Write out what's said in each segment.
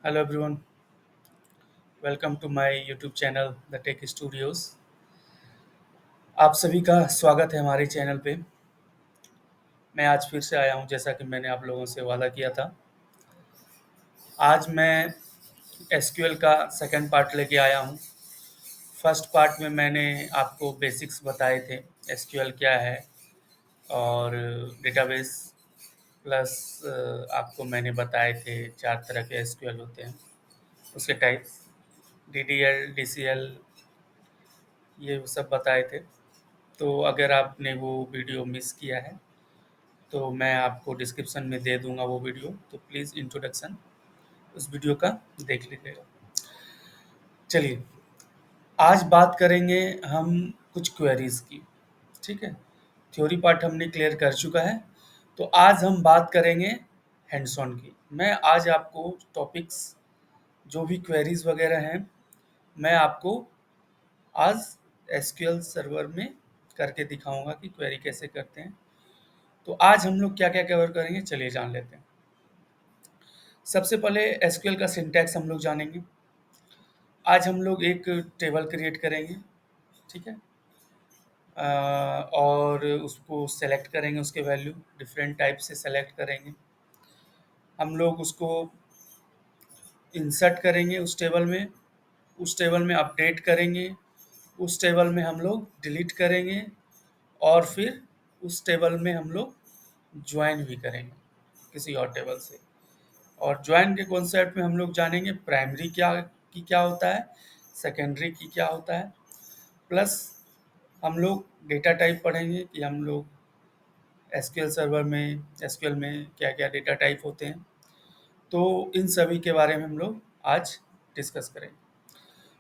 Hello everyone, welcome to my YouTube channel the tech studios. आप सभी का स्वागत है हमारे चैनल पे। मैं आज फिर से आया हूँ जैसा कि मैंने आप लोगों से वादा किया था। आज मैं एसक्यूएल का सेकंड पार्ट लेके आया हूँ। फर्स्ट पार्ट में मैंने आपको बेसिक्स बताए थे, एसक्यूएल क्या है और डेटाबेस प्लस आपको मैंने बताए थे 4 तरह के एसक्यूएल होते हैं, उसके टाइप्स डीडीएल, डीसीएल, ये सब बताए थे। तो अगर आपने वो वीडियो मिस किया है तो मैं आपको डिस्क्रिप्शन में दे दूंगा वो वीडियो, तो प्लीज़ इंट्रोडक्शन उस वीडियो का देख लीजिएगा। चलिए, आज बात करेंगे हम कुछ क्वेरीज की। ठीक है, थ्योरी पार्ट हमने क्लियर कर चुका है, तो आज हम बात करेंगे हैंड्स ऑन की। मैं आज आपको टॉपिक्स जो भी क्वेरीज वगैरह हैं, मैं आपको आज एसक्यूएल सर्वर में करके दिखाऊंगा कि क्वेरी कैसे करते हैं। तो आज हम लोग क्या क्या कवर करेंगे, चलिए जान लेते हैं। सबसे पहले एसक्यूएल का सिंटैक्स हम लोग जानेंगे। आज हम लोग एक टेबल क्रिएट करेंगे, ठीक है, और उसको सेलेक्ट करेंगे, उसके वैल्यू डिफरेंट टाइप से सेलेक्ट करेंगे। हम लोग उसको इंसर्ट करेंगे उस टेबल में अपडेट करेंगे, उस टेबल में हम लोग डिलीट करेंगे और फिर उस टेबल में हम लोग ज्वाइन भी करेंगे किसी और टेबल से। और ज्वाइन के कॉन्सेप्ट में हम लोग जानेंगे प्राइमरी क्या होता है, सेकेंडरी की क्या होता है, प्लस हम लोग डेटा टाइप पढ़ेंगे कि हम लोग एसक्यूएल सर्वर में एसक्यूएल में क्या क्या डेटा टाइप होते हैं। तो इन सभी के बारे में हम लोग आज डिस्कस करेंगे।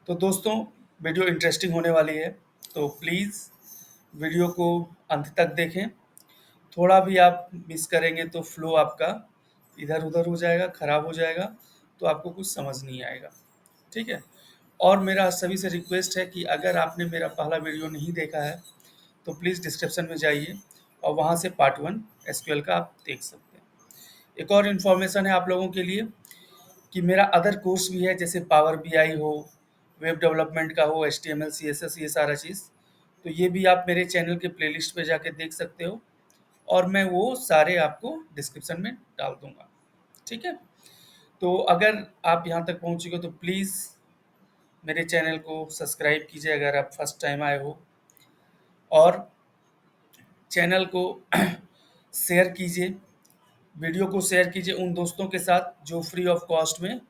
तो दोस्तों, वीडियो इंटरेस्टिंग होने वाली है, तो प्लीज़ वीडियो को अंत तक देखें। थोड़ा भी आप मिस करेंगे तो फ्लो आपका इधर उधर हो जाएगा, खराब हो जाएगा, तो आपको कुछ समझ नहीं आएगा। ठीक है, और मेरा सभी से रिक्वेस्ट है कि अगर आपने मेरा पहला वीडियो नहीं देखा है तो प्लीज़ डिस्क्रिप्शन में जाइए और वहाँ से पार्ट 1 एसक्यूएल का आप देख सकते हैं। एक और इन्फॉर्मेशन है आप लोगों के लिए कि मेरा अदर कोर्स भी है, जैसे पावर बीआई हो, वेब डेवलपमेंट का हो, एचटीएमएल सीएसएस, ये सारा चीज़, तो ये भी आप मेरे चैनल के प्लेलिस्ट पे जाके देख सकते हो और मैं वो सारे आपको डिस्क्रिप्शन में डाल दूंगा। ठीक है, तो अगर आप यहाँ तक पहुँच चुके हो तो प्लीज़ मेरे चैनल को सब्सक्राइब कीजिए अगर आप फर्स्ट टाइम आए हो, और चैनल को शेयर कीजिए, वीडियो को शेयर कीजिए उन दोस्तों के साथ जो फ्री ऑफ कॉस्ट में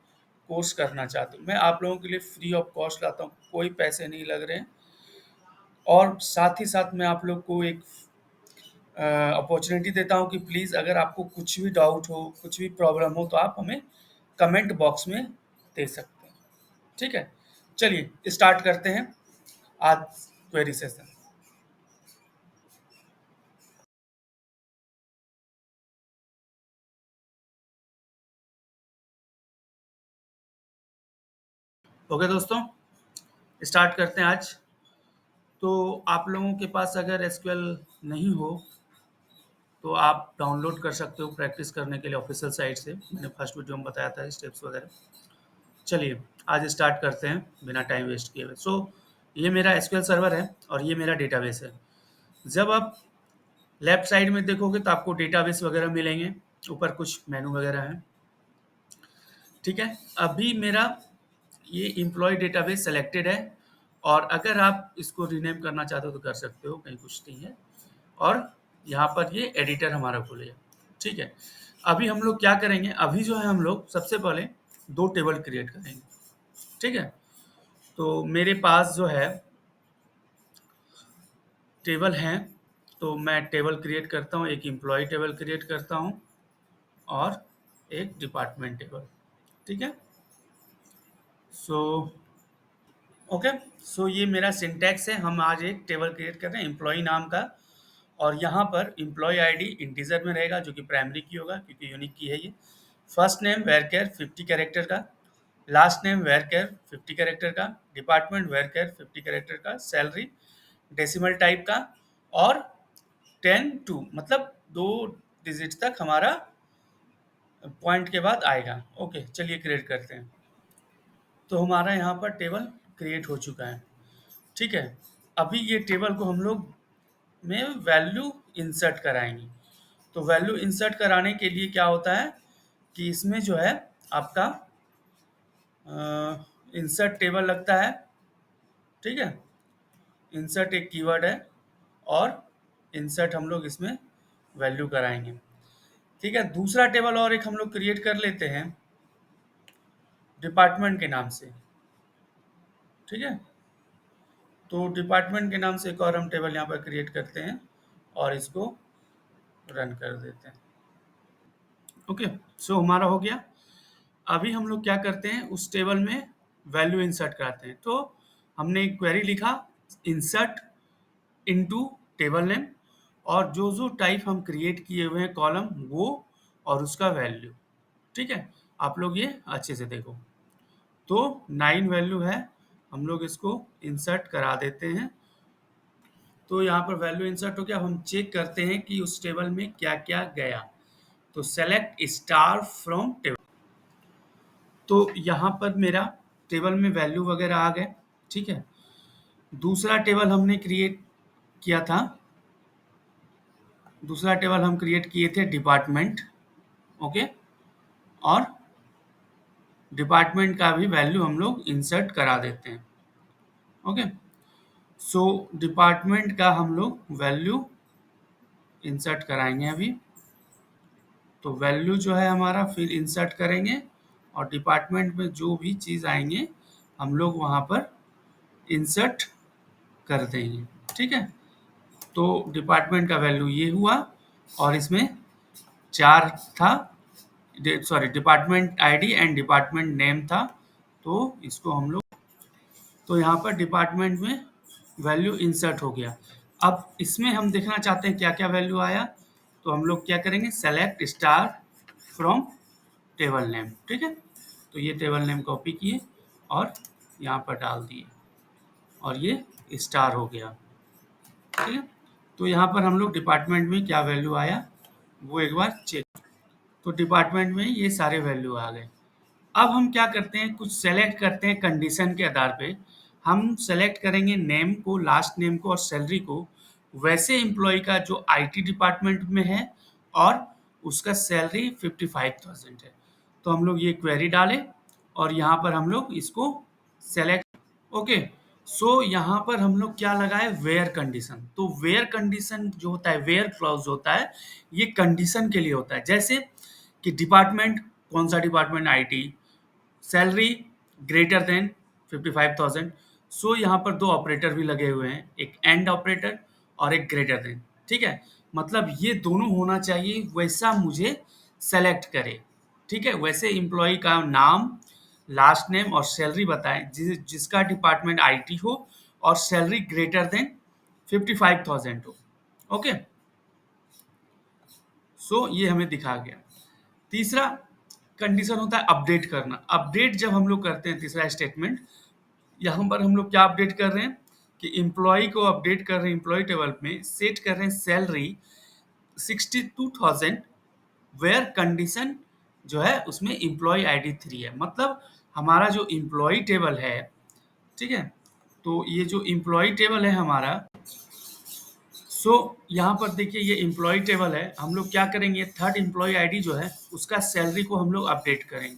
कोर्स करना चाहते हो। मैं आप लोगों के लिए फ्री ऑफ कॉस्ट लाता हूँ, कोई पैसे नहीं लग रहे हैं। और साथ ही साथ मैं आप लोग को एक अपॉर्चुनिटी देता हूँ कि प्लीज़ अगर आपको कुछ भी डाउट हो, कुछ भी प्रॉब्लम हो, तो आप हमें कमेंट बॉक्स में दे सकते हैं। ठीक है, चलिए स्टार्ट करते हैं आज क्वेरी सेशन। ओके दोस्तों, स्टार्ट करते हैं आज। तो आप लोगों के पास अगर एसक्यूएल नहीं हो तो आप डाउनलोड कर सकते हो प्रैक्टिस करने के लिए ऑफिशियल साइट से। मैंने फर्स्ट वीडियो में बताया था स्टेप्स वगैरह। चलिए आज स्टार्ट करते हैं बिना टाइम वेस्ट किए हुए। ये मेरा एसक्यूएल सर्वर है और ये मेरा डेटाबेस है। जब आप लेफ्ट साइड में देखोगे तो आपको डेटाबेस वगैरह मिलेंगे, ऊपर कुछ मेनू वगैरह हैं। ठीक है, अभी मेरा ये एम्प्लॉय डेटाबेस सेलेक्टेड है, और अगर आप इसको रीनेम करना चाहते हो तो कर सकते हो, कहीं कुछ नहीं है। और यहाँ पर ये एडिटर हमारा खुलेगा। ठीक है, अभी हम लोग क्या करेंगे, अभी जो है हम लोग सबसे पहले 2 टेबल क्रिएट करेंगे। ठीक है, तो मेरे पास जो है टेबल हैं, तो मैं टेबल क्रिएट करता हूँ, एक एम्प्लॉय टेबल क्रिएट करता हूँ और एक डिपार्टमेंट टेबल। ठीक है, सो ओके, सो ये मेरा सिंटैक्स है। हम आज एक टेबल क्रिएट कर रहे हैं एम्प्लॉय नाम का, और यहाँ पर एम्प्लॉय आईडी इंटीजर में रहेगा जो कि प्राइमरी की होगा क्योंकि यूनिक की है ये। फर्स्ट नेम वेरकेर 50 कैरेक्टर का, लास्ट नेम वेरकेर 50 कैरेक्टर का, डिपार्टमेंट वेरकेर 50 कैरेक्टर का, सैलरी डेसिमल टाइप का, और 10 टू मतलब 2 डिजिट तक हमारा पॉइंट के बाद आएगा। ओके, चलिए क्रिएट करते हैं। तो हमारा यहाँ पर टेबल क्रिएट हो चुका है। ठीक है, अभी ये टेबल को हम लोग में वैल्यू इंसर्ट कराएंगे। तो वैल्यू इंसर्ट कराने के लिए क्या होता है कि इसमें जो है आपका इंसर्ट टेबल लगता है। ठीक है, इंसर्ट एक कीवर्ड है और इंसर्ट हम लोग इसमें वैल्यू कराएंगे। ठीक है, दूसरा टेबल और एक हम लोग क्रिएट कर लेते हैं डिपार्टमेंट के नाम से। ठीक है, तो डिपार्टमेंट के नाम से एक और हम टेबल यहाँ पर क्रिएट करते हैं और इसको रन कर देते हैं। ओके, सो हमारा हो गया। अभी हम लोग क्या करते हैं, उस टेबल में वैल्यू इंसर्ट कराते हैं। तो हमने एक क्वेरी लिखा, इंसर्ट इनटू टेबल नेम, और जो जो टाइप हम क्रिएट किए हुए हैं कॉलम वो और उसका वैल्यू। ठीक है, आप लोग ये अच्छे से देखो। तो 9 वैल्यू है, हम लोग इसको इंसर्ट करा देते हैं। तो यहाँ पर वैल्यू इंसर्ट हो गया। हम चेक करते हैं कि उस टेबल में क्या क्या गया। तो सेलेक्ट स्टार फ्रॉम टेबल। तो यहाँ पर मेरा टेबल में वैल्यू वगैरह आ गए। ठीक है, दूसरा टेबल हमने क्रिएट किया था, दूसरा टेबल हम क्रिएट किए थे डिपार्टमेंट। ओके, और डिपार्टमेंट का भी वैल्यू हम लोग इंसर्ट करा देते हैं। ओके, सो डिपार्टमेंट का हम लोग वैल्यू इंसर्ट कराएंगे अभी। तो वैल्यू जो है हमारा फिर इंसर्ट करेंगे और डिपार्टमेंट में जो भी चीज़ आएंगे हम लोग वहाँ पर इंसर्ट कर देंगे। ठीक है, तो डिपार्टमेंट का वैल्यू ये हुआ और इसमें 4 था, sorry department ID and department name था। तो इसको हम लोग, तो यहाँ पर डिपार्टमेंट में वैल्यू इंसर्ट हो गया। अब इसमें हम देखना चाहते हैं क्या क्या वैल्यू आया। तो हम लोग क्या करेंगे, select star from table name. ठीक है, तो ये टेबल नेम कॉपी किए और यहाँ पर डाल दिए और ये स्टार हो गया। ठीक है, तो यहाँ पर हम लोग डिपार्टमेंट में क्या वैल्यू आया वो एक बार चेक। तो डिपार्टमेंट में ये सारे वैल्यू आ गए। अब हम क्या करते हैं, कुछ सेलेक्ट करते हैं कंडीशन के आधार पे। हम सेलेक्ट करेंगे नेम को, लास्ट नेम को और सैलरी को वैसे एम्प्लॉय का जो आईटी डिपार्टमेंट में है और उसका सैलरी 55,000 है। तो हम लोग ये क्वेरी डालें और यहाँ पर हम लोग इसको सेलेक्ट। ओके, सो यहाँ पर हम लोग क्या लगाए, वेयर कंडीशन। तो वेयर कंडीशन जो होता है, वेयर क्लॉज होता है, ये कंडीशन के लिए होता है। जैसे कि डिपार्टमेंट, कौन सा department, IT, salary greater than 55,000। सो यहाँ पर दो ऑपरेटर भी लगे हुए हैं, एक एंड ऑपरेटर और एक ग्रेटर देन। ठीक है, मतलब ये दोनों होना चाहिए, वैसा मुझे सेलेक्ट करे। ठीक है, वैसे एम्प्लॉय का नाम, लास्ट नेम और सैलरी बताएं जिसका डिपार्टमेंट आईटी हो और सैलरी ग्रेटर देन 55,000 हो। ओके, सो ये हमें दिखा गया। तीसरा कंडीशन होता है अपडेट करना। अपडेट जब हम लोग करते हैं, तीसरा स्टेटमेंट, यहाँ पर हम लोग क्या अपडेट कर रहे हैं कि एम्प्लॉय को अपडेट कर रहे हैं, एम्प्लॉय टेबल में सेट कर रहे हैं सैलरी 62,000 वेयर कंडीशन जो है उसमें एम्प्लॉय आईडी 3 है। मतलब हमारा जो एम्प्लॉय टेबल है, ठीक है, तो ये जो एम्प्लॉय टेबल है हमारा, सो यहाँ पर देखिए ये एम्प्लॉय टेबल है। हम लोग क्या करेंगे, थर्ड एम्प्लॉय आईडी जो है उसका सैलरी को हम लोग अपडेट करेंगे।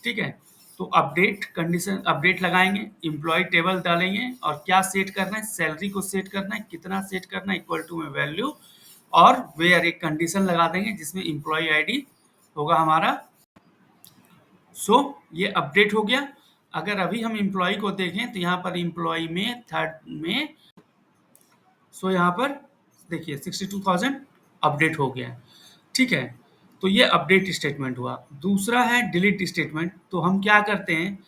ठीक है, तो अपडेट कंडीशन, अपडेट लगाएंगे, एम्प्लॉय टेबल डालेंगे और क्या सेट करना है, सैलरी को सेट करना है, कितना सेट करना है, इक्वल टू में वैल्यू, और वेयर एक कंडीशन लगा देंगे जिसमें एम्प्लॉय आईडी होगा हमारा। सो ये अपडेट हो गया। अगर अभी हम एम्प्लॉय को देखें तो यहाँ पर एम्प्लॉय में थर्ड में, सो यहाँ पर देखिए 62,000 अपडेट हो गया। ठीक है, तो ये अपडेट स्टेटमेंट हुआ। दूसरा है डिलीट स्टेटमेंट। तो हम क्या करते हैं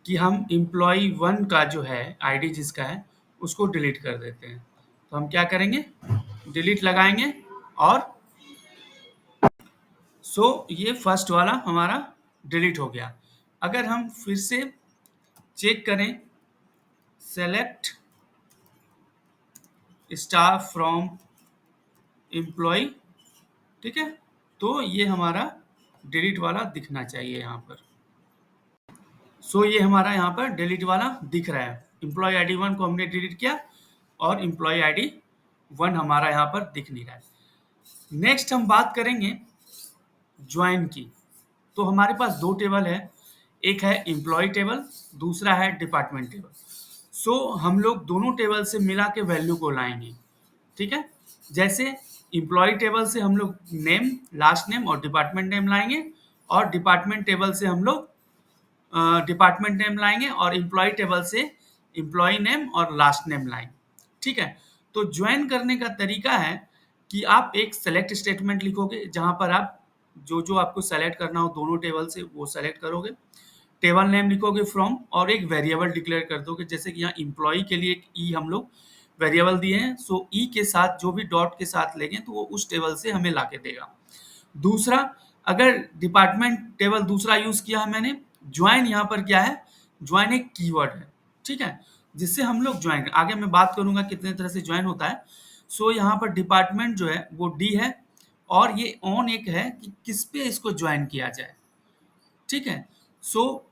कि हम एम्प्लॉय 1 का जो है आईडी जिसका है उसको डिलीट कर देते हैं। तो हम क्या करेंगे, डिलीट लगाएंगे और सो ये फर्स्ट वाला हमारा डिलीट हो गया। अगर हम फिर से चेक करें, सेलेक्ट स्टाफ फ्रॉम एम्प्लॉय, ठीक है, तो ये हमारा डिलीट वाला दिखना चाहिए यहाँ पर। सो ये हमारा यहाँ पर डिलीट वाला दिख रहा है। एम्प्लॉय आईडी 1 को हमने डिलीट किया और एम्प्लॉय आईडी 1 हमारा यहाँ पर दिख नहीं रहा है। नेक्स्ट हम बात करेंगे ज्वाइन की। तो हमारे पास दो टेबल है, एक है एम्प्लॉय टेबल, दूसरा है डिपार्टमेंट टेबल। सो हम लोग दोनों टेबल से मिला के वैल्यू को लाएंगे, ठीक है। जैसे एम्प्लॉय टेबल से हम लोग नेम, लास्ट नेम और डिपार्टमेंट नेम लाएंगे, और डिपार्टमेंट टेबल से हम लोग डिपार्टमेंट नेम लाएंगे, और एम्प्लॉय टेबल से एम्प्लॉय नेम और लास्ट नेम लाएंगे, ठीक है। तो ज्वाइन करने का तरीका है कि आप एक सेलेक्ट स्टेटमेंट लिखोगे जहां पर आप जो जो आपको सेलेक्ट करना हो दोनों टेबल से वो सेलेक्ट करोगे, टेबल नेम लिखोगे फ्रॉम, और एक वेरिएबल डिक्लेयर कर दोगे। जैसे कि यहाँ एम्प्लॉय के लिए एक ई हम लोग वेरिएबल दिए हैं, सो ई के साथ जो भी डॉट के साथ लेंगे तो वो उस टेबल से हमें लाके देगा। दूसरा, अगर डिपार्टमेंट टेबल दूसरा यूज किया है मैंने, ज्वाइन यहाँ पर क्या है, ज्वाइन एक कीवर्ड है, ठीक है, जिससे हम लोग ज्वाइन, आगे मैं बात करूंगा कितने तरह से ज्वाइन होता है। सो यहाँ पर डिपार्टमेंट जो है वो डी है, और ये ऑन एक है कि किस पे इसको ज्वाइन किया जाए, ठीक है। सो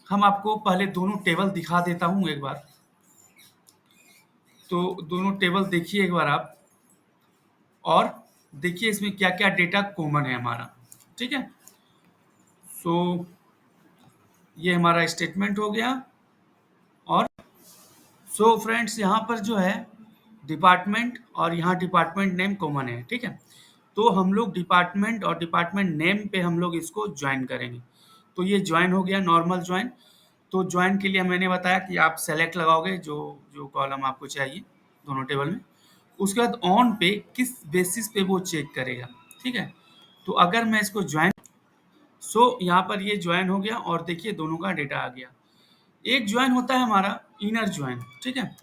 हम आपको पहले दोनों टेबल दिखा देता हूँ एक बार। तो दोनों टेबल देखिए एक बार आप, और देखिए इसमें क्या क्या डेटा कॉमन है हमारा, ठीक है। सो ये हमारा स्टेटमेंट हो गया। और सो फ्रेंड्स यहाँ पर जो है डिपार्टमेंट और यहाँ डिपार्टमेंट नेम कॉमन है, ठीक है। तो हम लोग डिपार्टमेंट और डिपार्टमेंट नेम पे हम लोग इसको ज्वाइन करेंगे। तो ये ज्वाइन हो गया, नॉर्मल ज्वाइन। तो ज्वाइन के लिए मैंने बताया कि आप सेलेक्ट लगाओगे जो जो कॉलम आपको चाहिए दोनों टेबल में। उसके बाद ऑन पे किस बेसिस पे वो चेक करेगा, ठीक है। तो अगर मैं इसको ज्वाइन, सो यहाँ पर ये ज्वाइन हो गया, और देखिए दोनों का डेटा आ गया। एक ज्वाइन होता है हमारा इनर ज्वाइन, ठीक है।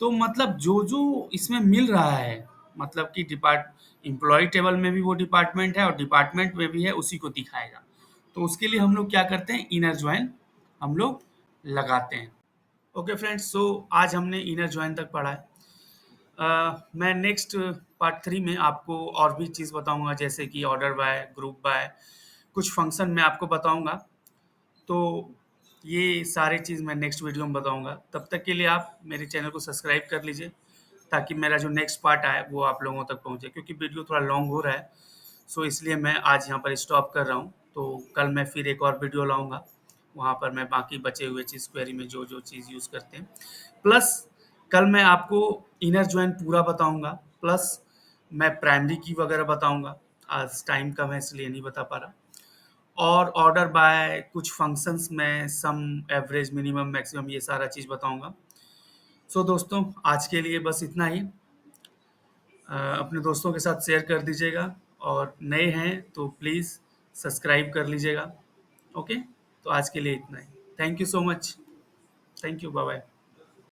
तो मतलब जो जो इसमें मिल रहा है, मतलब कि डिपार्ट एम्प्लॉय टेबल में भी वो डिपार्टमेंट है और डिपार्टमेंट में भी है, उसी को दिखाएगा। तो उसके लिए हम लोग क्या करते हैं, इनर ज्वाइन हम लोग लगाते हैं। ओके फ्रेंड्स, सो आज हमने इनर ज्वाइन तक पढ़ा है। मैं नेक्स्ट पार्ट 3 में आपको और भी चीज़ बताऊंगा, जैसे कि ऑर्डर बाय, ग्रुप बाय, कुछ फंक्शन मैं आपको बताऊंगा। तो ये सारी चीज़ मैं नेक्स्ट वीडियो में बताऊंगा। तब तक के लिए आप मेरे चैनल को सब्सक्राइब कर लीजिए, ताकि मेरा जो नेक्स्ट पार्ट आए वो आप लोगों तक पहुंचे, क्योंकि वीडियो थोड़ा लॉन्ग हो रहा है। सो इसलिए मैं आज यहाँ पर स्टॉप कर रहा हूँ। तो कल मैं फिर एक और वीडियो लाऊंगा, वहाँ पर मैं बाकी बचे हुए चीज़ क्वेरी में जो जो चीज़ यूज़ करते हैं, प्लस कल मैं आपको इनर ज्वाइन पूरा बताऊंगा, प्लस मैं प्राइमरी की वगैरह बताऊंगा। आज टाइम कम है इसलिए नहीं बता पा रहा। और ऑर्डर बाय, कुछ फंक्शंस में सम, एवरेज, मिनिमम, मैक्सिमम, ये सारा चीज़ बताऊंगा। सो दोस्तों आज के लिए बस इतना ही। अपने दोस्तों के साथ शेयर कर दीजिएगा, और नए हैं तो प्लीज़ सब्सक्राइब कर लीजिएगा। ओके, तो आज के लिए इतना ही। Thank you so much. Thank you, bye bye.